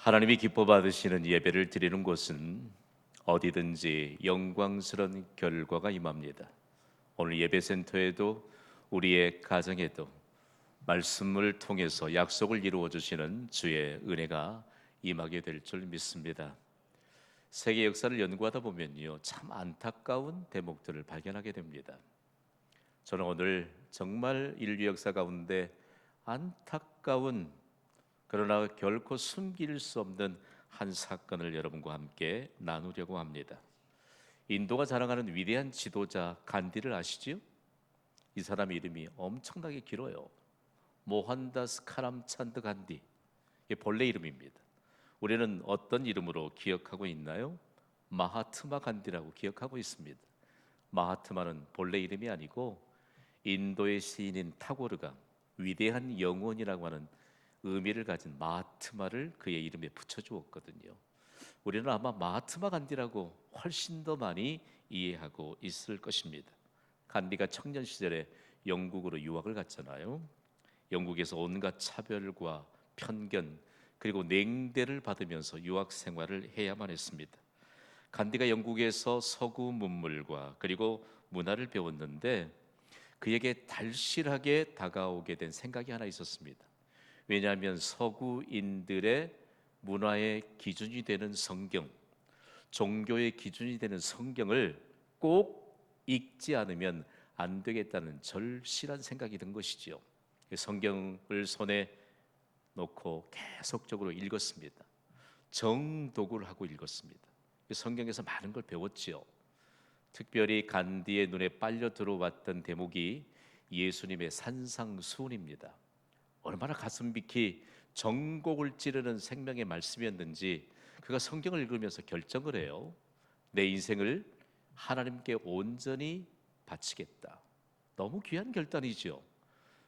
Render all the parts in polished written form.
하나님이 기뻐 받으시는 예배를 드리는 곳은 어디든지 영광스러운 결과가 임합니다. 오늘 예배센터에도 우리의 가정에도 말씀을 통해서 약속을 이루어 주시는 주의 은혜가 임하게 될 줄 믿습니다. 세계 역사를 연구하다 보면요, 참 안타까운 대목들을 발견하게 됩니다. 저는 오늘 정말 인류 역사 가운데 안타까운, 그러나 결코 숨길 수 없는 한 사건을 여러분과 함께 나누려고 합니다. 인도가 자랑하는 위대한 지도자 간디를 아시지요? 이 사람 이름이 엄청나게 길어요. 모한다스 카람찬드 간디. 이게 본래 이름입니다. 우리는 어떤 이름으로 기억하고 있나요? 마하트마 간디라고 기억하고 있습니다. 마하트마는 본래 이름이 아니고 인도의 시인인 타고르가 위대한 영혼이라고 하는 의미를 가진 마하트마를 그의 이름에 붙여주었거든요. 우리는 아마 마하트마 간디라고 훨씬 더 많이 이해하고 있을 것입니다. 간디가 청년 시절에 영국으로 유학을 갔잖아요. 영국에서 온갖 차별과 편견 그리고 냉대를 받으면서 유학 생활을 해야만 했습니다. 간디가 영국에서 서구 문물과 그리고 문화를 배웠는데 그에게 달실하게 다가오게 된 생각이 하나 있었습니다. 왜냐하면 서구인들의 문화의 기준이 되는 성경, 종교의 기준이 되는 성경을 꼭 읽지 않으면 안 되겠다는 절실한 생각이 든 것이지요. 성경을 손에 놓고 계속적으로 읽었습니다. 정독을 하고 읽었습니다. 성경에서 많은 걸 배웠지요. 특별히 간디의 눈에 빨려 들어왔던 대목이 예수님의 산상수훈입니다. 얼마나 가슴 깊이 전곡을 찌르는 생명의 말씀이었는지 그가 성경을 읽으면서 결정을 해요. 내 인생을 하나님께 온전히 바치겠다. 너무 귀한 결단이죠.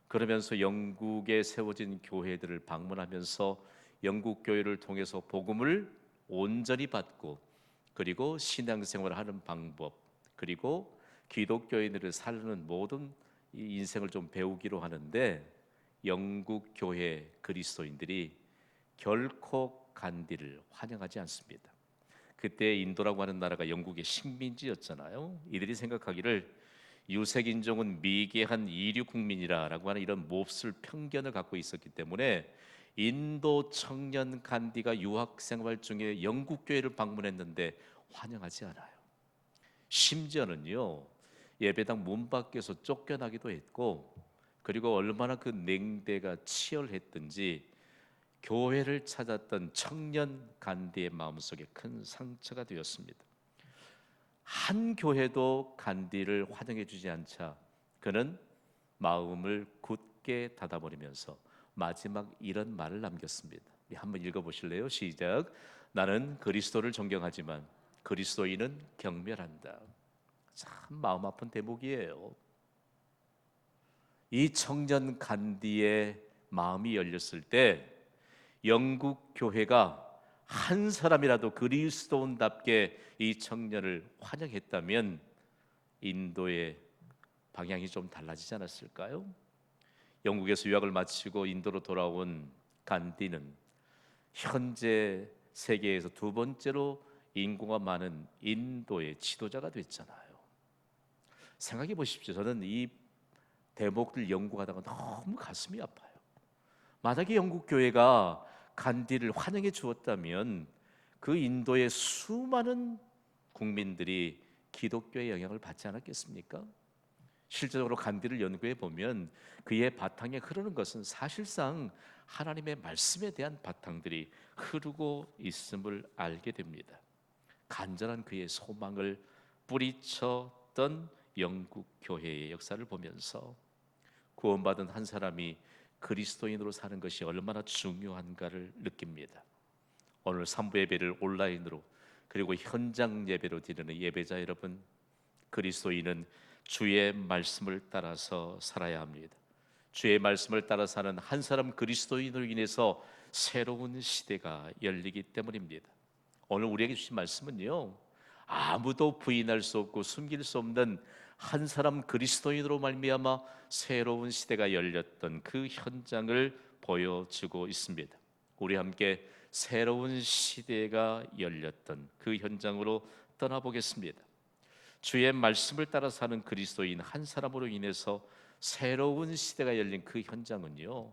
그러면서 영국에 세워진 교회들을 방문하면서 영국 교회를 통해서 복음을 온전히 받고 그리고 신앙생활을 하는 방법 그리고 기독교인들을 살리는 모든 이 인생을 좀 배우기로 하는데 영국 교회 그리스도인들이 결코 간디를 환영하지 않습니다. 그때 인도라고 하는 나라가 영국의 식민지였잖아요. 이들이 생각하기를 유색 인종은 미개한 이류 국민이라고 하는 이런 몹쓸 편견을 갖고 있었기 때문에 인도 청년 간디가 유학 생활 중에 영국 교회를 방문했는데 환영하지 않아요. 심지어는요, 예배당 문 밖에서 쫓겨나기도 했고 그리고 얼마나 그 냉대가 치열했든지 교회를 찾았던 청년 간디의 마음속에 큰 상처가 되었습니다. 한 교회도 간디를 환영해 주지 않자 그는 마음을 굳게 닫아버리면서 마지막 이런 말을 남겼습니다. 우리 한번 읽어보실래요? 시작. 나는 그리스도를 존경하지만 그리스도인은 경멸한다. 참 마음 아픈 대목이에요. 이 청년 간디의 마음이 열렸을 때 영국 교회가 한 사람이라도 그리스도인답게 이 청년을 환영했다면 인도의 방향이 좀 달라지지 않았을까요? 영국에서 유학을 마치고 인도로 돌아온 간디는 현재 세계에서 두 번째로 인구가 많은 인도의 지도자가 됐잖아요. 생각해 보십시오. 저는 이 대목들 연구하다가 너무 가슴이 아파요. 만약에 영국 교회가 간디를 환영해 주었다면 그 인도의 수많은 국민들이 기독교의 영향을 받지 않았겠습니까? 실제적으로 간디를 연구해 보면 그의 바탕에 흐르는 것은 사실상 하나님의 말씀에 대한 바탕들이 흐르고 있음을 알게 됩니다. 간절한 그의 소망을 뿌리쳤던 영국 교회의 역사를 보면서 구원받은 한 사람이 그리스도인으로 사는 것이 얼마나 중요한가를 느낍니다. 오늘 3부 예배를 온라인으로 그리고 현장 예배로 드리는 예배자 여러분, 그리스도인은 주의 말씀을 따라서 살아야 합니다. 주의 말씀을 따라 사는 한 사람 그리스도인으로 인해서 새로운 시대가 열리기 때문입니다. 오늘 우리에게 주신 말씀은요, 아무도 부인할 수 없고 숨길 수 없는 한 사람 그리스도인으로 말미암아 새로운 시대가 열렸던 그 현장을 보여주고 있습니다. 우리 함께 새로운 시대가 열렸던 그 현장으로 떠나보겠습니다. 주의 말씀을 따라 사는 그리스도인 한 사람으로 인해서 새로운 시대가 열린 그 현장은요,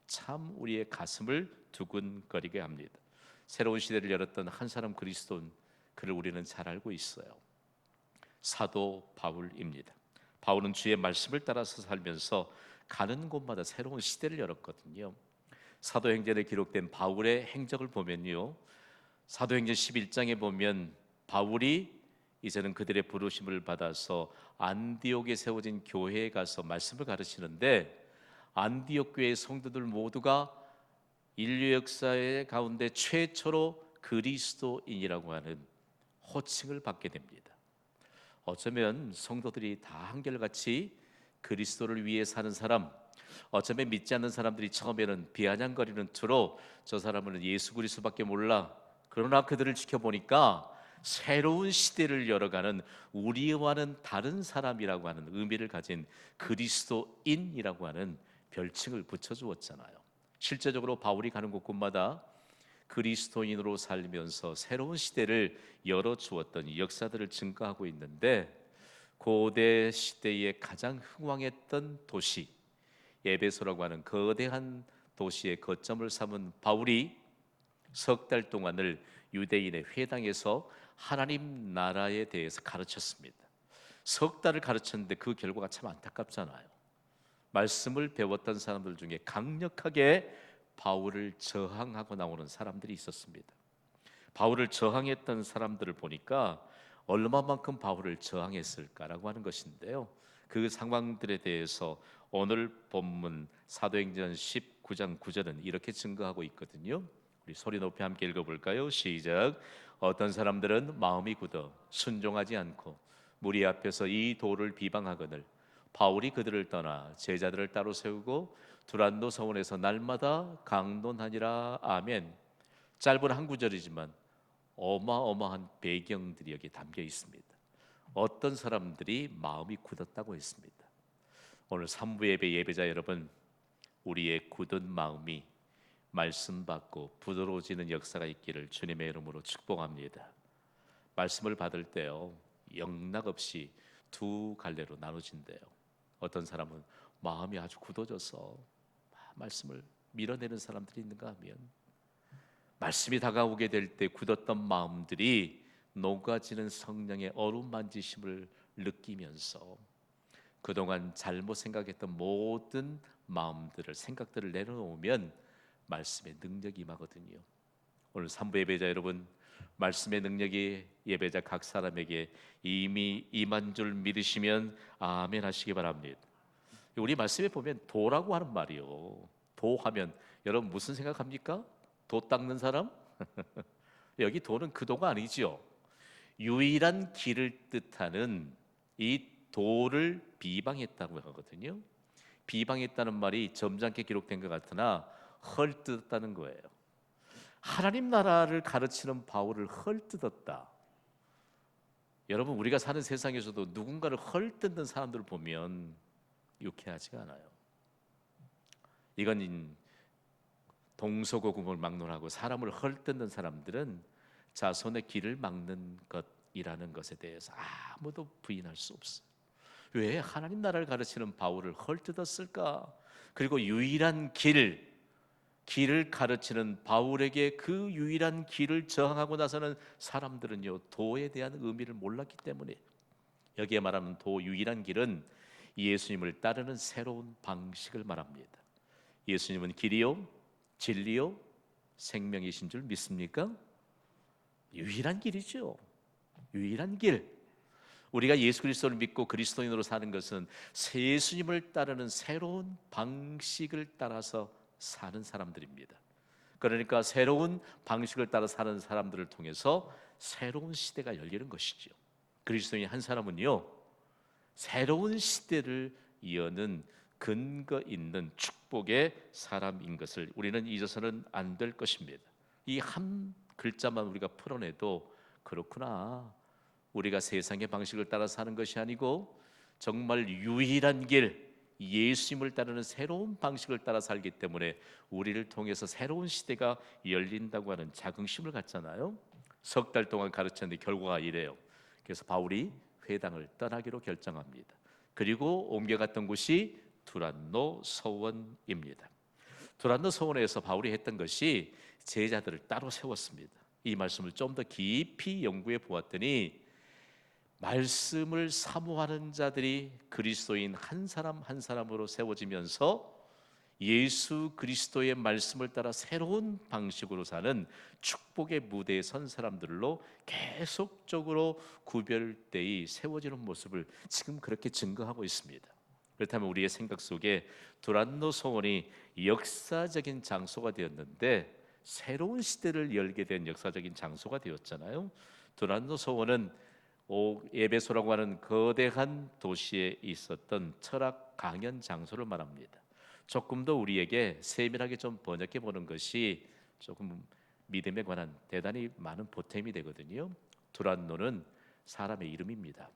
참 우리의 가슴을 두근거리게 합니다. 새로운 시대를 열었던 한 사람 그리스도인, 그를 우리는 잘 알고 있어요. 사도 바울입니다. 바울은 주의 말씀을 따라서 살면서 가는 곳마다 새로운 시대를 열었거든요. 사도행전에 기록된 바울의 행적을 보면요, 사도행전 11장에 보면 바울이 이제는 그들의 부르심을 받아서 안디옥에 세워진 교회에 가서 말씀을 가르치는데, 안디옥 교회의 성도들 모두가 인류 역사의 가운데 최초로 그리스도인이라고 하는 호칭을 받게 됩니다. 어쩌면 성도들이 다 한결같이 그리스도를 위해 사는 사람, 어쩌면 믿지 않는 사람들이 처음에는 비아냥거리는 투로 저 사람은 예수 그리스도밖에 몰라, 그러나 그들을 지켜보니까 새로운 시대를 열어가는 우리와는 다른 사람이라고 하는 의미를 가진 그리스도인이라고 하는 별칭을 붙여주었잖아요. 실제적으로 바울이 가는 곳곳마다 그리스도인으로 살면서 새로운 시대를 열어주었던 역사들을 증거하고 있는데, 고대 시대의 가장 흥왕했던 도시 에베소라고 하는 거대한 도시의 거점을 삼은 바울이 석 달 동안을 유대인의 회당에서 하나님 나라에 대해서 가르쳤습니다. 석 달을 가르쳤는데 그 결과가 참 안타깝잖아요. 말씀을 배웠던 사람들 중에 강력하게 바울을 저항하고 나오는 사람들이 있었습니다. 바울을 저항했던 사람들을 보니까 얼마만큼 바울을 저항했을까라고 하는 것인데요, 그 상황들에 대해서 오늘 본문 사도행전 19장 9절은 이렇게 증거하고 있거든요. 우리 소리 높이 함께 읽어볼까요? 시작. 어떤 사람들은 마음이 굳어 순종하지 않고 무리 앞에서 이 도를 비방하거늘 바울이 그들을 떠나 제자들을 따로 세우고 두란노 서원에서 날마다 강론하니라. 아멘. 짧은 한 구절이지만 어마어마한 배경들이 여기 담겨 있습니다. 어떤 사람들이 마음이 굳었다고 했습니다. 오늘 3부 예배 예배자 여러분, 우리의 굳은 마음이 말씀 받고 부드러워지는 역사가 있기를 주님의 이름으로 축복합니다. 말씀을 받을 때요, 영락없이 두 갈래로 나눠진대요. 어떤 사람은 마음이 아주 굳어져서 말씀을 밀어내는 사람들이 있는가 하면, 말씀이 다가오게 될 때 굳었던 마음들이 녹아지는 성령의 어루만지심을 느끼면서 그동안 잘못 생각했던 모든 마음들을, 생각들을 내려놓으면 말씀의 능력이 임하거든요. 오늘 3부 예배자 여러분, 말씀의 능력이 예배자 각 사람에게 이미 임한 줄 믿으시면 아멘 하시기 바랍니다. 우리 말씀에 보면 도라고 하는 말이요, 도하면 여러분 무슨 생각합니까? 도 닦는 사람? 여기 도는 그 도가 아니지요. 유일한 길을 뜻하는 이 도를 비방했다고 하거든요. 비방했다는 말이 점잖게 기록된 것 같으나 헐뜯었다는 거예요. 하나님 나라를 가르치는 바울을 헐뜯었다. 여러분, 우리가 사는 세상에서도 누군가를 헐뜯는 사람들을 보면 유쾌하지가 않아요. 이건 동서고금을 막론하고 사람을 헐뜯는 사람들은 자손의 길을 막는 것이라는 것에 대해서 아무도 부인할 수 없어요. 왜 하나님 나라를 가르치는 바울을 헐뜯었을까? 그리고 유일한 길을 가르치는 바울에게 그 유일한 길을 저항하고 나서는 사람들은요, 도에 대한 의미를 몰랐기 때문에, 여기에 말하는 도, 유일한 길은 예수님을 따르는 새로운 방식을 말합니다. 예수님은 길이요 진리요 생명이신 줄 믿습니까? 유일한 길이죠. 유일한 길. 우리가 예수 그리스도를 믿고 그리스도인으로 사는 것은 예수님을 따르는 새로운 방식을 따라서 사는 사람들입니다. 그러니까 새로운 방식을 따라 사는 사람들을 통해서 새로운 시대가 열리는 것이죠. 그리스도인 한 사람은요, 새로운 시대를 여는 근거 있는 축복의 사람인 것을 우리는 잊어서는 안 될 것입니다. 이 한 글자만 우리가 풀어내도 그렇구나, 우리가 세상의 방식을 따라 사는 것이 아니고 정말 유일한 길, 예수님을 따르는 새로운 방식을 따라 살기 때문에 우리를 통해서 새로운 시대가 열린다고 하는 자긍심을 갖잖아요. 석 달 동안 가르쳤는데 결과가 이래요. 그래서 바울이 회당을 떠나기로 결정합니다. 그리고 옮겨갔던 곳이 두란노 서원입니다. 두란노 서원에서 바울이 했던 것이 제자들을 따로 세웠습니다. 이 말씀을 좀 더 깊이 연구해 보았더니 말씀을 사모하는 자들이 그리스도인 한 사람 한 사람으로 세워지면서 예수 그리스도의 말씀을 따라 새로운 방식으로 사는 축복의 무대에 선 사람들로 계속적으로 구별되이 세워지는 모습을 지금 그렇게 증거하고 있습니다. 그렇다면 우리의 생각 속에 두란노 성원이 역사적인 장소가 되었는데 새로운 시대를 열게 된 역사적인 장소가 되었잖아요. 두란노 성원은 에베소라고 하는 거대한 도시에 있었던 철학 강연 장소를 말합니다. 조금 더 우리에게 세밀하게 좀 번역해 보는 것이 조금 믿음에 관한 대단히 많은 보탬이 되거든요. 두란노는 사람의 이름입니다.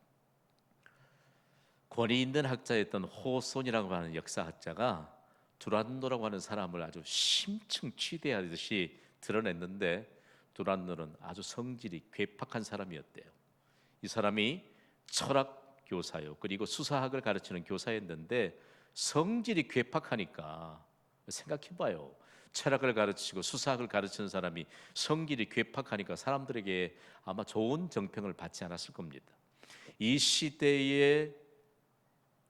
권위 있는 학자였던 호손이라고 하는 역사학자가 두란노라고 하는 사람을 아주 심층 취대하듯이 드러냈는데 두란노는 아주 성질이 괴팍한 사람이었대요. 이 사람이 철학 교사요, 그리고 수사학을 가르치는 교사였는데 성질이 괴팍하니까 생각해봐요. 철학을 가르치고 수사학을 가르치는 사람이 성질이 괴팍하니까 사람들에게 아마 좋은 정평을 받지 않았을 겁니다. 이 시대에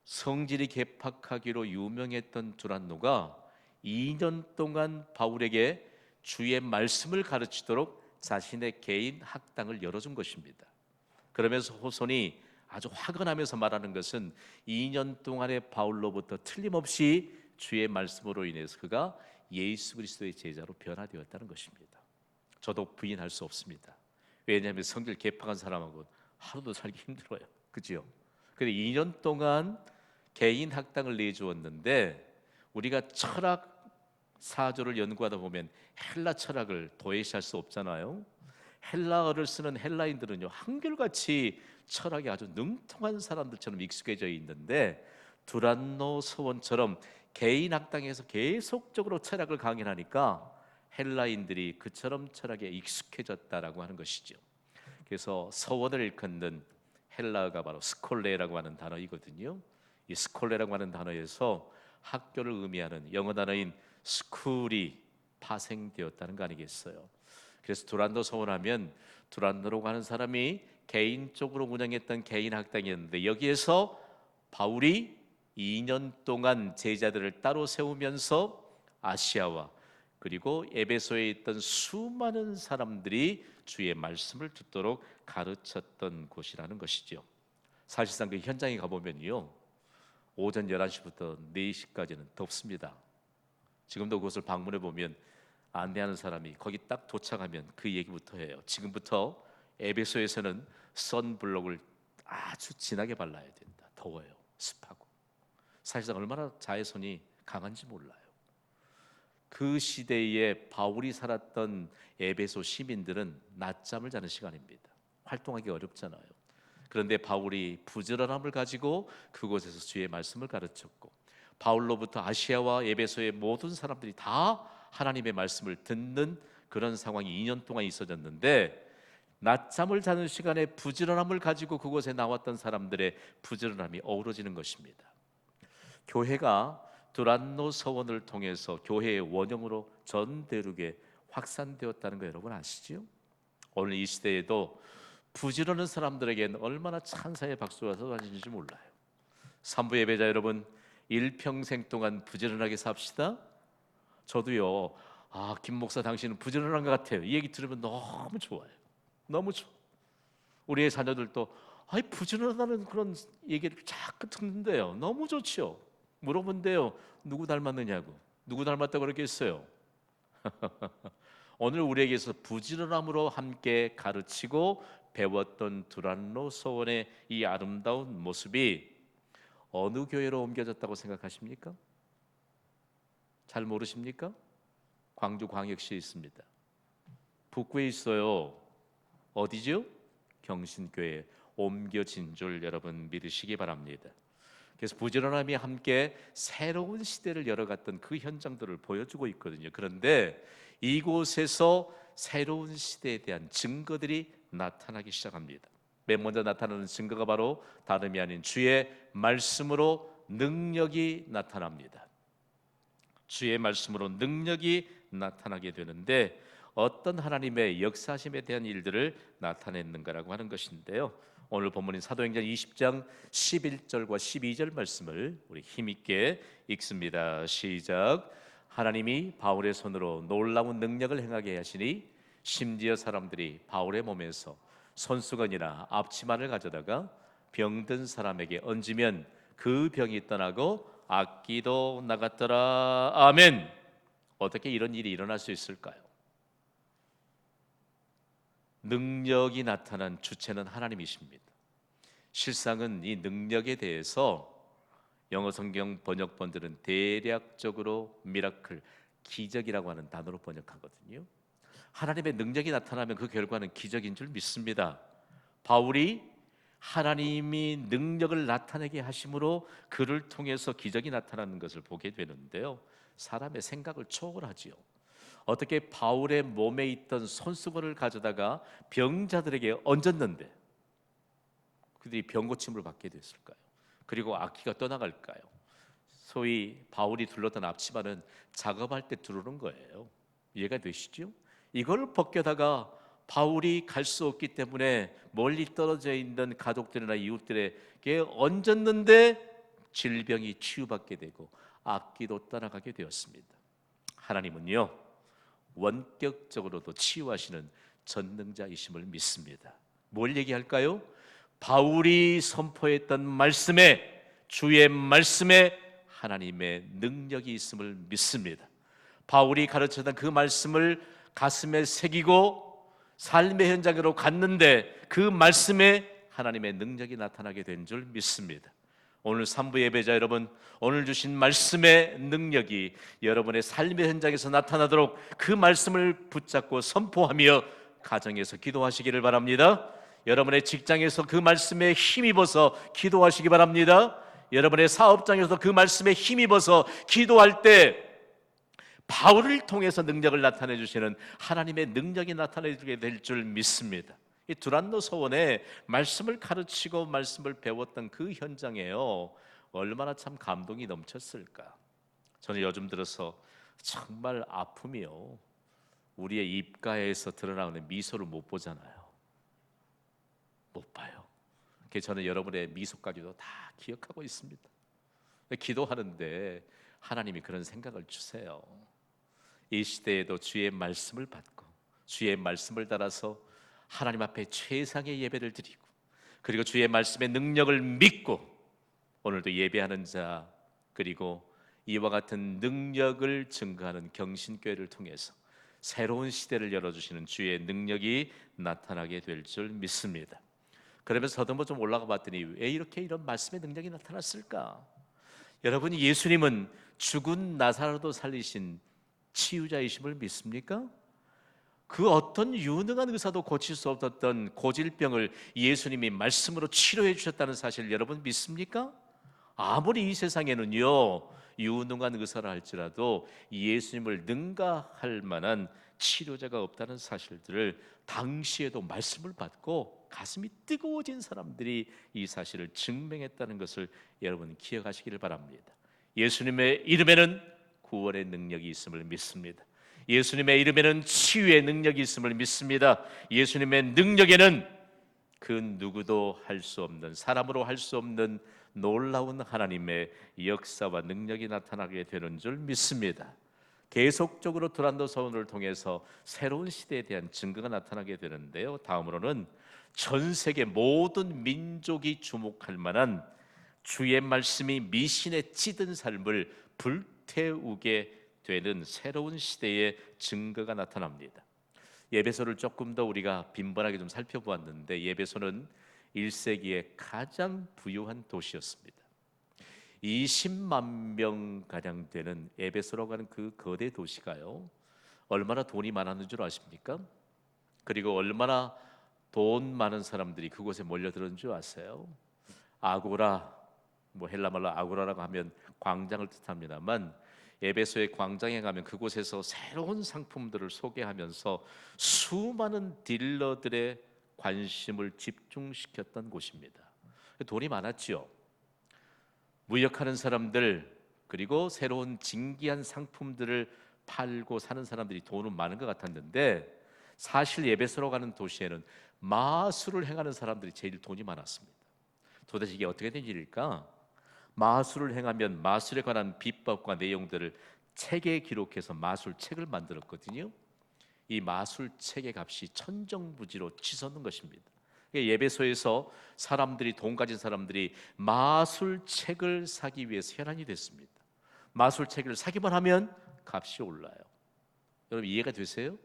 성질이 괴팍하기로 유명했던 두란노가 2년 동안 바울에게 주의 말씀을 가르치도록 자신의 개인 학당을 열어준 것입니다. 그러면서 호손이 아주 화근하면서 말하는 것은 2년 동안의 바울로부터 틀림없이 주의 말씀으로 인해서 그가 예수 그리스도의 제자로 변화되었다는 것입니다. 저도 부인할 수 없습니다. 왜냐하면 성질 개팍한 사람하고 하루도 살기 힘들어요. 그죠? 근데 2년 동안 개인 학당을 내주었는데 우리가 철학 사조를 연구하다 보면 헬라 철학을 도외시할 수 없잖아요. 헬라어를 쓰는 헬라인들은요 한결같이 철학에 아주 능통한 사람들처럼 익숙해져 있는데 두란노 서원처럼 개인 학당에서 계속적으로 철학을 강연하니까 헬라인들이 그처럼 철학에 익숙해졌다라고 하는 것이죠. 그래서 서원을 일컫는 헬라어가 바로 스콜레라고 하는 단어이거든요. 이 스콜레라고 하는 단어에서 학교를 의미하는 영어 단어인 스쿨이 파생되었다는 거 아니겠어요? 그래서 두란노 서원하면 두란노라고 하는 사람이 개인적으로 운영했던 개인 학당이었는데 여기에서 바울이 2년 동안 제자들을 따로 세우면서 아시아와 그리고 에베소에 있던 수많은 사람들이 주의 말씀을 듣도록 가르쳤던 곳이라는 것이죠. 사실상 그 현장에 가보면요 오전 11시부터 4시까지는 덥습니다. 지금도 그곳을 방문해 보면 안내하는 사람이 거기 딱 도착하면 그 얘기부터 해요. 지금부터 에베소에서는 선블록을 아주 진하게 발라야 된다. 더워요. 습하고. 사실상 얼마나 자외선이 강한지 몰라요. 그 시대에 바울이 살았던 에베소 시민들은 낮잠을 자는 시간입니다. 활동하기 어렵잖아요. 그런데 바울이 부지런함을 가지고 그곳에서 주의 말씀을 가르쳤고 바울로부터 아시아와 에베소의 모든 사람들이 다 하나님의 말씀을 듣는 그런 상황이 2년 동안 있어졌는데 낮잠을 자는 시간에 부지런함을 가지고 그곳에 나왔던 사람들의 부지런함이 어우러지는 것입니다. 교회가 두란노 서원을 통해서 교회의 원형으로 전 대륙에 확산되었다는 거 여러분 아시죠? 오늘 이 시대에도 부지런한 사람들에게는 얼마나 찬사의 박수가 쏟아지는지 몰라요. 산부 예배자 여러분, 일평생 동안 부지런하게 삽시다. 저도요. 김 목사 당신은 부지런한 것 같아요. 이 얘기 들으면 너무 좋아요. 너무 좋아. 우리의 자녀들도 부지런하다는 그런 얘기를 자꾸 듣는데요. 너무 좋죠. 물어본대요. 누구 닮았느냐고. 누구 닮았다고 그러겠어요. 오늘 우리에게서 부지런함으로 함께 가르치고 배웠던 두란노 서원의 이 아름다운 모습이 어느 교회로 옮겨졌다고 생각하십니까? 잘 모르십니까? 광주광역시에 있습니다. 북구에 있어요. 어디죠? 경신교회에 옮겨진 줄 여러분 믿으시기 바랍니다. 그래서 부지런함이 함께 새로운 시대를 열어갔던 그 현장들을 보여주고 있거든요. 그런데 이곳에서 새로운 시대에 대한 증거들이 나타나기 시작합니다. 맨 먼저 나타나는 증거가 바로 다름이 아닌 주의 말씀으로 능력이 나타납니다. 주의 말씀으로 능력이 나타나게 되는데 어떤 하나님의 역사심에 대한 일들을 나타냈는가라고 하는 것인데요. 오늘 본문인 사도행전 20장 11절과 12절 말씀을 우리 힘있게 읽습니다. 시작. 하나님이 바울의 손으로 놀라운 능력을 행하게 하시니 심지어 사람들이 바울의 몸에서 손수건이나 앞치마를 가져다가 병든 사람에게 얹으면 그 병이 떠나고 악기도 나갔더라. 아멘. 어떻게 이런 일이 일어날 수 있을까요? 능력이 나타난 주체는 하나님이십니다. 실상은 이 능력에 대해서 영어 성경 번역본들은 대략적으로 미라클, 기적이라고 하는 단어로 번역하거든요. 하나님의 능력이 나타나면 그 결과는 기적인 줄 믿습니다. 바울이 하나님이 능력을 나타내게 하심으로 그를 통해서 기적이 나타나는 것을 보게 되는데요. 사람의 생각을 초월하지요. 어떻게 바울의 몸에 있던 손수건을 가져다가 병자들에게 얹었는데 그들이 병고침을 받게 됐을까요? 그리고 악기가 떠나갈까요? 소위 바울이 둘렀던 앞치마는 작업할 때 두르는 거예요. 이해가 되시죠? 이걸 벗겨다가 바울이 갈 수 없기 때문에 멀리 떨어져 있는 가족들이나 이웃들에게 얹었는데 질병이 치유받게 되고 악기도 떠나가게 되었습니다. 하나님은요, 원격적으로도 치유하시는 전능자이심을 믿습니다. 뭘 얘기할까요? 바울이 선포했던 말씀에, 주의 말씀에 하나님의 능력이 있음을 믿습니다. 바울이 가르쳤던 그 말씀을 가슴에 새기고 삶의 현장으로 갔는데 그 말씀에 하나님의 능력이 나타나게 된 줄 믿습니다. 오늘 3부 예배자 여러분, 오늘 주신 말씀의 능력이 여러분의 삶의 현장에서 나타나도록 그 말씀을 붙잡고 선포하며 가정에서 기도하시기를 바랍니다. 여러분의 직장에서 그 말씀에 힘입어서 기도하시기 바랍니다. 여러분의 사업장에서 그 말씀에 힘입어서 기도할 때 바울을 통해서 능력을 나타내 주시는 하나님의 능력이 나타내게 될 줄 믿습니다. 이 두란노 서원에 말씀을 가르치고 말씀을 배웠던 그 현장에요, 얼마나 참 감동이 넘쳤을까. 저는 요즘 들어서 정말 아픔이요, 우리의 입가에서 드러나는 미소를 못 보잖아요. 못 봐요. 그래서 저는 여러분의 미소까지도 다 기억하고 있습니다. 기도하는데 하나님이 그런 생각을 주세요. 이 시대에도 주의 말씀을 받고 주의 말씀을 따라서 하나님 앞에 최상의 예배를 드리고 그리고 주의 말씀의 능력을 믿고 오늘도 예배하는 자, 그리고 이와 같은 능력을 증거하는 경신교회를 통해서 새로운 시대를 열어주시는 주의 능력이 나타나게 될 줄 믿습니다. 그러면서 더듬어 좀 올라가 봤더니 왜 이렇게 이런 말씀의 능력이 나타났을까? 여러분, 예수님은 죽은 나사로도 살리신 치유자이심을 믿습니까? 그 어떤 유능한 의사도 고칠 수 없었던 고질병을 예수님이 말씀으로 치료해 주셨다는 사실 여러분 믿습니까? 아무리 이 세상에는요, 유능한 의사라 할지라도 예수님을 능가할 만한 치료자가 없다는 사실들을 당시에도 말씀을 받고 가슴이 뜨거워진 사람들이 이 사실을 증명했다는 것을 여러분 기억하시기를 바랍니다. 예수님의 이름에는 구원의 능력이 있음을 믿습니다. 예수님의 이름에는 치유의 능력이 있음을 믿습니다. 예수님의 능력에는 그 누구도 할 수 없는, 사람으로 할 수 없는 놀라운 하나님의 역사와 능력이 나타나게 되는 줄 믿습니다. 계속적으로 두란노 서원을 통해서 새로운 시대에 대한 증거가 나타나게 되는데요. 다음으로는 전 세계 모든 민족이 주목할 만한 주의 말씀이 미신에 찌든 삶을 불태우게 되는 새로운 시대의 증거가 나타납니다. 예배소를 조금 더 우리가 빈번하게 좀 살펴보았는데 예배소는 1세기의 가장 부유한 도시였습니다. 20만 명 가량 되는 에베소라고 하는 그 거대 도시가요, 얼마나 돈이 많았는 줄 아십니까? 그리고 얼마나 돈 많은 사람들이 그곳에 몰려들은 줄 아세요? 아고라, 뭐 헬라말로 아고라라고 하면 광장을 뜻합니다만 에베소의 광장에 가면 그곳에서 새로운 상품들을 소개하면서 수많은 딜러들의 관심을 집중시켰던 곳입니다. 돈이 많았지요. 무역하는 사람들 그리고 새로운 진기한 상품들을 팔고 사는 사람들이 돈은 많은 것 같았는데 사실 에베소로 가는 도시에는 마술을 행하는 사람들이 제일 돈이 많았습니다. 도대체 이게 어떻게 된 일일까? 마술을 행하면 마술에 관한 비법과 내용들을 책에 기록해서 마술책을 만들었거든요. 이 마술책의 값이 천정부지로 치솟는 것입니다. 예배소에서 사람들이 돈 가진 사람들이 마술책을 사기 위해서 혈안이 됐습니다. 마술책을 사기만 하면 값이 올라요. 여러분 이해가 되세요?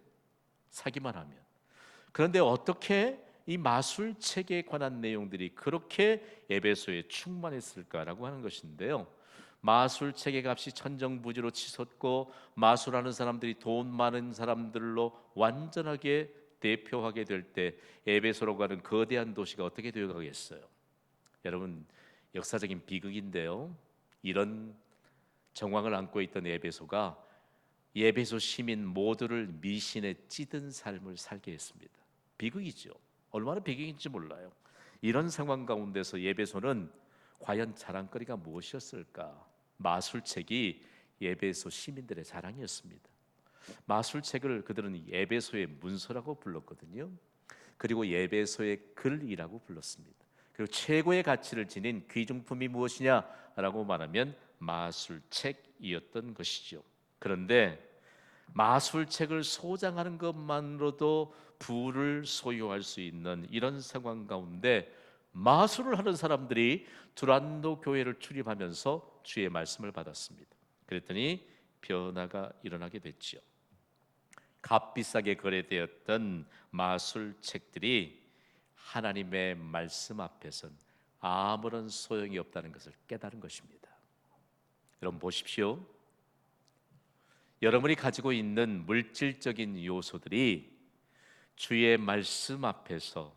사기만 하면. 그런데 어떻게 이 마술책에 관한 내용들이 그렇게 에베소에 충만했을까라고 하는 것인데요. 마술책의 값이 천정부지로 치솟고 마술하는 사람들이 돈 많은 사람들로 완전하게 대표하게 될 때 에베소로 가는 거대한 도시가 어떻게 되어 가겠어요? 여러분 역사적인 비극인데요. 이런 정황을 안고 있던 에베소가 에베소 시민 모두를 미신에 찌든 삶을 살게 했습니다. 비극이죠. 얼마나 비극인지 몰라요. 이런 상황 가운데서 에베소는 과연 자랑거리가 무엇이었을까? 마술책이 에베소 시민들의 자랑이었습니다. 마술책을 그들은 에베소의 문서라고 불렀거든요. 그리고 에베소의 글이라고 불렀습니다. 그리고 최고의 가치를 지닌 귀중품이 무엇이냐라고 말하면 마술책이었던 것이죠. 그런데 마술책을 소장하는 것만으로도 부를 소유할 수 있는 이런 상황 가운데 마술을 하는 사람들이 두란노 교회를 출입하면서 주의 말씀을 받았습니다. 그랬더니 변화가 일어나게 됐지요. 값비싸게 거래되었던 마술책들이 하나님의 말씀 앞에선 아무런 소용이 없다는 것을 깨달은 것입니다. 여러분 보십시오. 여러분이 가지고 있는 물질적인 요소들이 주의 말씀 앞에서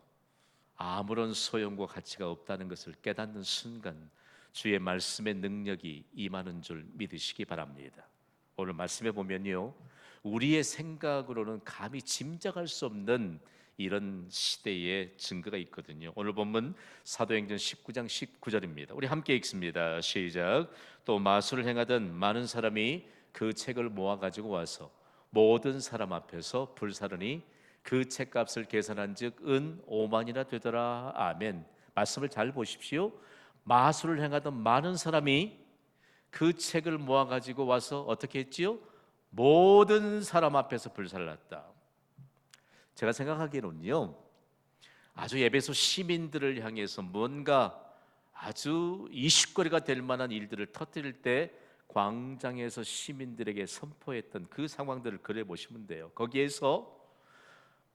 아무런 소용과 가치가 없다는 것을 깨닫는 순간 주의 말씀의 능력이 임하는 줄 믿으시기 바랍니다. 오늘 말씀에 보면요, 우리의 생각으로는 감히 짐작할 수 없는 이런 시대의 증거가 있거든요. 오늘 본문 사도행전 19장 19절입니다. 우리 함께 읽습니다. 시작. 또 마술을 행하던 많은 사람이 그 책을 모아 가지고 와서 모든 사람 앞에서 불사르니 그 책값을 계산한즉 은 5만이나 되더라. 아멘. 말씀을 잘 보십시오. 마술을 행하던 많은 사람이 그 책을 모아 가지고 와서 어떻게 했지요? 모든 사람 앞에서 불살랐다. 제가 생각하기에는요, 아주 에베소 시민들을 향해서 뭔가 아주 이슈거리가 될 만한 일들을 터뜨릴 때 광장에서 시민들에게 선포했던 그 상황들을 그려 보시면 돼요. 거기에서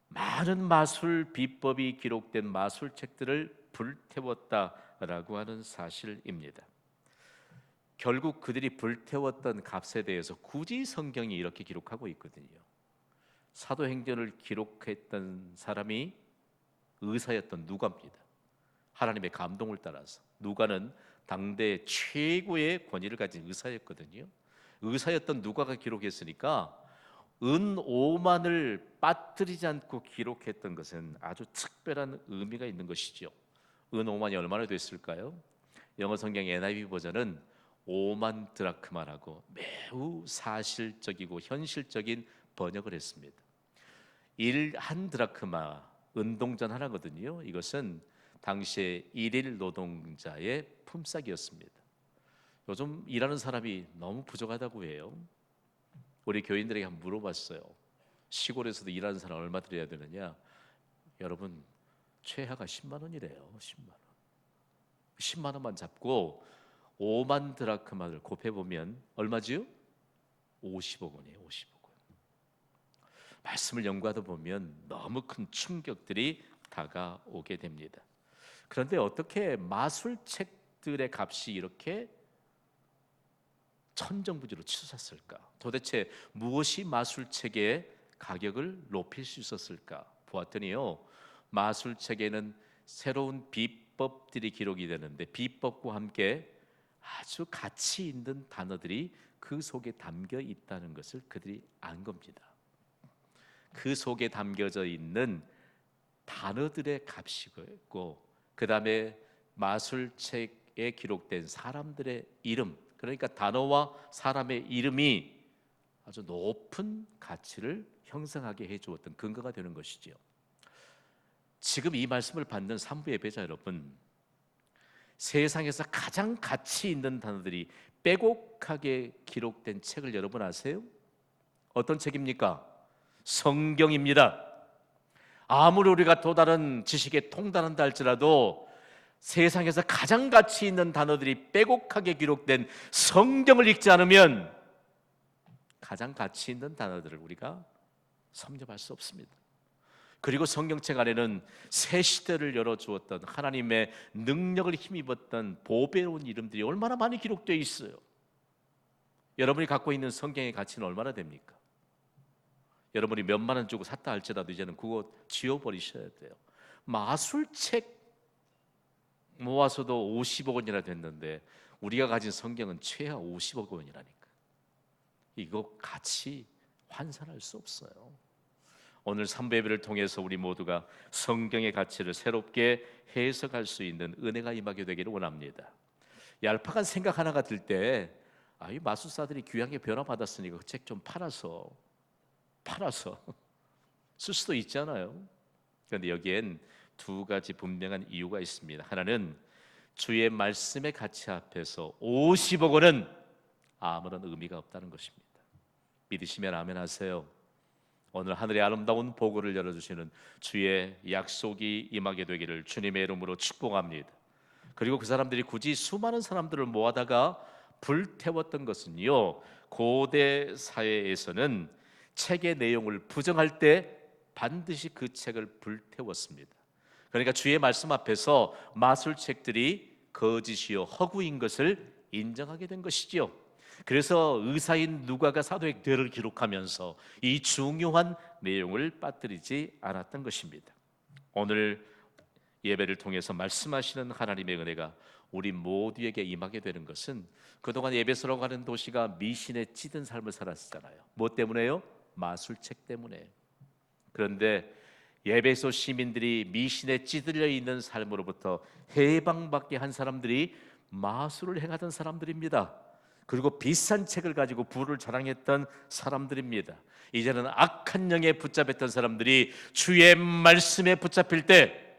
많은 마술 비법이 기록된 마술책들을 불태웠다라고 하는 사실입니다. 결국 그들이 불태웠던 값에 대해서 굳이 성경이 이렇게 기록하고 있거든요. 사도행전을 기록했던 사람이 의사였던 누가입니다. 하나님의 감동을 따라서 누가는 당대 최고의 권위를 가진 의사였거든요. 의사였던 누가가 기록했으니까 은 5만을 빠뜨리지 않고 기록했던 것은 아주 특별한 의미가 있는 것이죠. 은 5만이 얼마나 됐을까요? 영어 성경 NIV 버전은 5만 드라크마라고 매우 사실적이고 현실적인 번역을 했습니다. 한 드라크마 은동전 하나거든요. 이것은 당시의 일일 노동자의 품삯이었습니다. 요즘 일하는 사람이 너무 부족하다고 해요. 우리 교인들에게 한번 물어봤어요. 시골에서도 일하는 사람 얼마 드려야 되느냐? 여러분 최하가 10만 원이래요. 10만 원. 10만 원만 잡고 5만 드라크마를 곱해 보면 얼마지요? 50억 원이에요. 50억 원. 말씀을 연구하다 보면 너무 큰 충격들이 다가오게 됩니다. 그런데 어떻게 마술책들의 값이 이렇게 천정부지로 치솟았을까? 도대체 무엇이 마술책의 가격을 높일 수 있었을까? 보았더니요, 마술책에는 새로운 비법들이 기록이 되는데 비법과 함께 아주 가치 있는 단어들이 그 속에 담겨 있다는 것을 그들이 안 겁니다. 그 속에 담겨져 있는 단어들의 값이 있고, 그 다음에 마술책에 기록된 사람들의 이름, 그러니까 단어와 사람의 이름이 아주 높은 가치를 형성하게 해주었던 근거가 되는 것이지요. 지금 이 말씀을 받는 산부 예배자 여러분, 세상에서 가장 가치 있는 단어들이 빼곡하게 기록된 책을 여러분 아세요? 어떤 책입니까? 성경입니다. 아무리 우리가 또 다른 지식에 통달한다 할지라도 세상에서 가장 가치 있는 단어들이 빼곡하게 기록된 성경을 읽지 않으면 가장 가치 있는 단어들을 우리가 섭렵할 수 없습니다. 그리고 성경책 안에는 새 시대를 열어주었던 하나님의 능력을 힘입었던 보배로운 이름들이 얼마나 많이 기록되어 있어요. 여러분이 갖고 있는 성경의 가치는 얼마나 됩니까? 여러분이 몇만 원 주고 샀다 할지라도 이제는 그거 지워버리셔야 돼요. 마술책 모아서도 50억 원이나 됐는데 우리가 가진 성경은 최하 50억 원이라니까. 이거 가치 환산할 수 없어요. 오늘 삼배배를 통해서 우리 모두가 성경의 가치를 새롭게 해석할 수 있는 은혜가 임하게 되기를 원합니다. 얄팍한 생각 하나가 들 때, 이 마술사들이 귀하게 변화받았으니까 그 책 좀 팔아서 쓸 수도 있잖아요. 그런데 여기엔 두 가지 분명한 이유가 있습니다. 하나는 주의 말씀의 가치 앞에서 50억 원은 아무런 의미가 없다는 것입니다. 믿으시면 아멘 하세요. 오늘 하늘의 아름다운 보고를 열어주시는 주의 약속이 임하게 되기를 주님의 이름으로 축복합니다. 그리고 그 사람들이 굳이 수많은 사람들을 모아다가 불태웠던 것은요, 고대 사회에서는 책의 내용을 부정할 때 반드시 그 책을 불태웠습니다. 그러니까 주의 말씀 앞에서 마술책들이 거짓이요 허구인 것을 인정하게 된 것이지요. 그래서 의사인 누가가 사도행 궤를 기록하면서 이 중요한 내용을 빠뜨리지 않았던 것입니다. 오늘 예배를 통해서 말씀하시는 하나님의 은혜가 우리 모두에게 임하게 되는 것은 그동안 에베소라고 하는 도시가 미신에 찌든 삶을 살았잖아요. 뭐 때문에요? 마술책 때문에. 그런데 에베소 시민들이 미신에 찌들려 있는 삶으로부터 해방받게 한 사람들이 마술을 행하던 사람들입니다. 그리고 비싼 책을 가지고 부를 자랑했던 사람들입니다. 이제는 악한 영에 붙잡혔던 사람들이 주의 말씀에 붙잡힐 때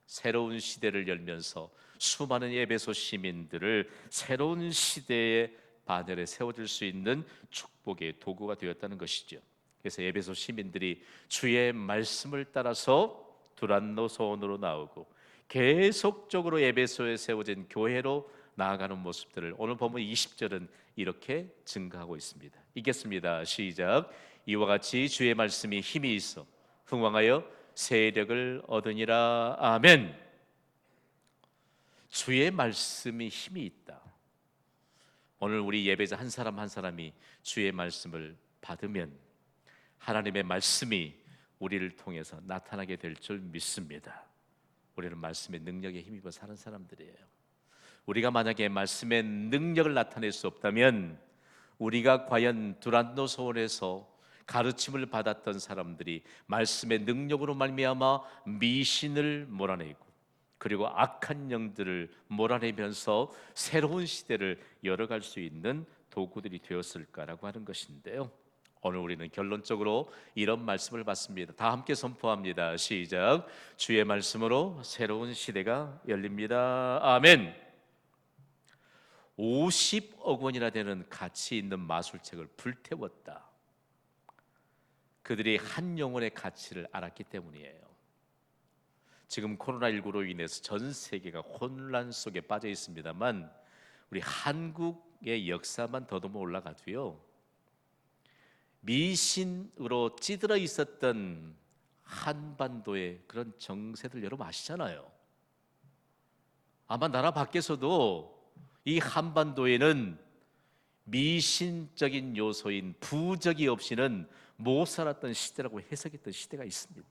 새로운 시대를 열면서 수많은 에베소 시민들을 새로운 시대의 바늘에 세워줄 수 있는 축복의 도구가 되었다는 것이죠. 그래서 에베소 시민들이 주의 말씀을 따라서 두란노 소원으로 나오고 계속적으로 에베소에 세워진 교회로 나아가는 모습들을 오늘 본문 20절은 이렇게 증가하고 있습니다. 읽겠습니다. 시작. 이와 같이 주의 말씀이 힘이 있어 흥왕하여 세력을 얻으니라. 아멘. 주의 말씀이 힘이 있다. 오늘 우리 예배자 한 사람 한 사람이 주의 말씀을 받으면 하나님의 말씀이 우리를 통해서 나타나게 될 줄 믿습니다. 우리는 말씀의 능력에 힘입어 사는 사람들이에요. 우리가 만약에 말씀의 능력을 나타낼 수 없다면 우리가 과연 두란노 소원에서 가르침을 받았던 사람들이 말씀의 능력으로 말미암아 미신을 몰아내고 그리고 악한 영들을 몰아내면서 새로운 시대를 열어갈 수 있는 도구들이 되었을까라고 하는 것인데요. 오늘 우리는 결론적으로 이런 말씀을 받습니다. 다 함께 선포합니다. 시작. 주의 말씀으로 새로운 시대가 열립니다. 아멘. 50억 원이나 되는 가치 있는 마술책을 불태웠다. 그들이 한 영혼의 가치를 알았기 때문이에요. 지금 코로나19로 인해서 전 세계가 혼란 속에 빠져 있습니다만 우리 한국의 역사만 더듬어 올라가도요, 미신으로 찌들어 있었던 한반도의 그런 정세들 여러분 아시잖아요. 아마 나라 밖에서도 이 한반도에는 미신적인 요소인 부적이 없이는 못 살았던 시대라고 해석했던 시대가 있습니다.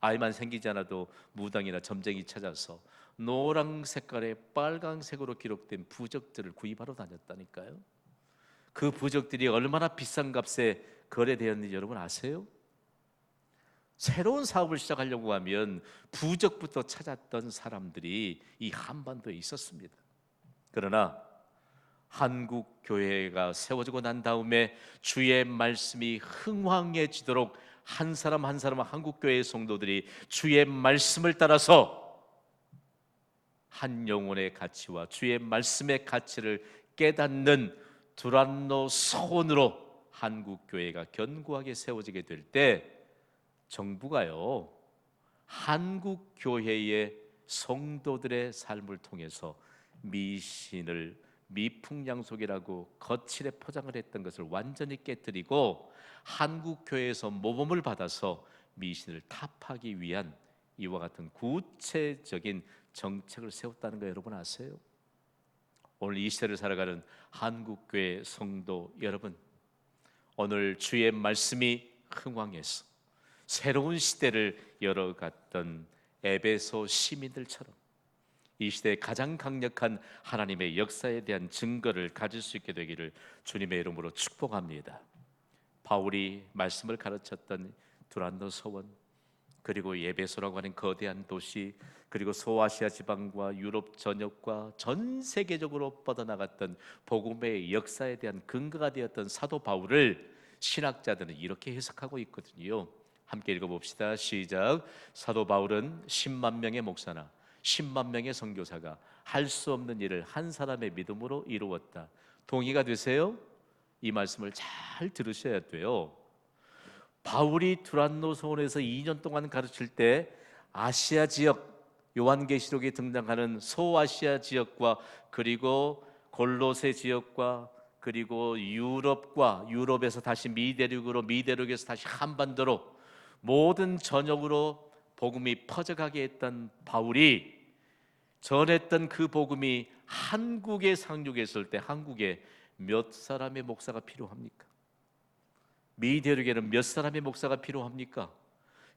아이만 생기지 않아도 무당이나 점쟁이 찾아서 노랑 색깔의 빨강색으로 기록된 부적들을 구입하러 다녔다니까요. 그 부적들이 얼마나 비싼 값에 거래되었는지 여러분 아세요? 새로운 사업을 시작하려고 하면 부적부터 찾았던 사람들이 이 한반도에 있었습니다. 그러나 한국 교회가 세워지고 난 다음에 주의 말씀이 흥황해지도록 한 사람 한 사람 한국 교회의 성도들이 주의 말씀을 따라서 한 영혼의 가치와 주의 말씀의 가치를 깨닫는 두란노 서원으로 한국 교회가 견고하게 세워지게 될 때 정부가요, 한국 교회의 성도들의 삶을 통해서 미신을 미풍양속이라고 거칠게 포장을 했던 것을 완전히 깨뜨리고 한국 교회에서 모범을 받아서 미신을 타파하기 위한 이와 같은 구체적인 정책을 세웠다는 거 여러분 아세요? 오늘 이 시대를 살아가는 한국교회 성도 여러분, 오늘 주의 말씀이 흥왕해서 새로운 시대를 열어갔던 에베소 시민들처럼 이 시대의 가장 강력한 하나님의 역사에 대한 증거를 가질 수 있게 되기를 주님의 이름으로 축복합니다. 바울이 말씀을 가르쳤던 두란노 서원, 그리고 에베소라고 하는 거대한 도시, 그리고 소아시아 지방과 유럽 전역과 전 세계적으로 뻗어나갔던 복음의 역사에 대한 근거가 되었던 사도 바울을 신학자들은 이렇게 해석하고 있거든요. 함께 읽어봅시다. 시작. 사도 바울은 10만 명의 목사나 10만 명의 선교사가 할 수 없는 일을 한 사람의 믿음으로 이루었다. 동의가 되세요? 이 말씀을 잘 들으셔야 돼요. 바울이 두란노 서원에서 2년 동안 가르칠 때 아시아 지역, 요한계시록에 등장하는 소아시아 지역과 그리고 골로새 지역과 그리고 유럽과 유럽에서 다시 미대륙으로, 미대륙에서 다시 한반도로 모든 전역으로 복음이 퍼져가게 했던 바울이 전했던 그 복음이 한국에 상륙했을 때 한국에 몇 사람의 목사가 필요합니까? 미대륙에는 몇 사람의 목사가 필요합니까?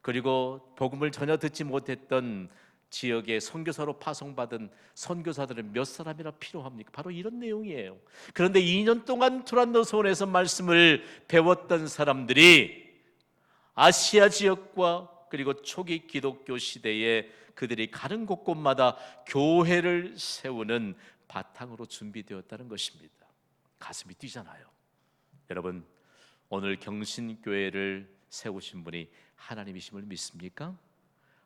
그리고 복음을 전혀 듣지 못했던 지역의 선교사로 파송받은 선교사들은 몇 사람이나 필요합니까? 바로 이런 내용이에요. 그런데 2년 동안 두란노 서원에서 말씀을 배웠던 사람들이 아시아 지역과 그리고 초기 기독교 시대에 그들이 가는 곳곳마다 교회를 세우는 바탕으로 준비되었다는 것입니다. 가슴이 뛰잖아요. 여러분, 오늘 경신교회를 세우신 분이 하나님이심을 믿습니까?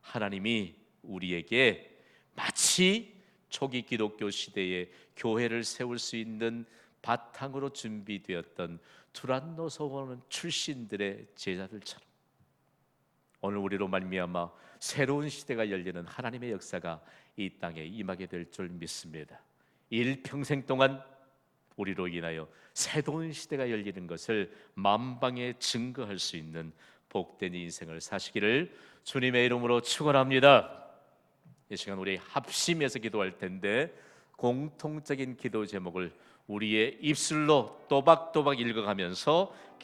하나님이 우리에게 마치 초기 기독교 시대에 교회를 세울 수 있는 바탕으로 준비되었던 두란노 서원 출신들의 제자들처럼 오늘 우리로 말미암아 새로운 시대가 열리는 하나님의 역사가 이 땅에 임하게 될 줄 믿습니다. 일평생 동안 우리로 인하여 새로운 시대가 열리는 것을 만방에 증거할 수 있는 복된 인생을 사시기를 주님의 이름으로 축원합니다. 이 시간 우리 합심해서 기도할 텐데 공통적인 기도 제목을 우리의 입술로 또박또박 읽어가면서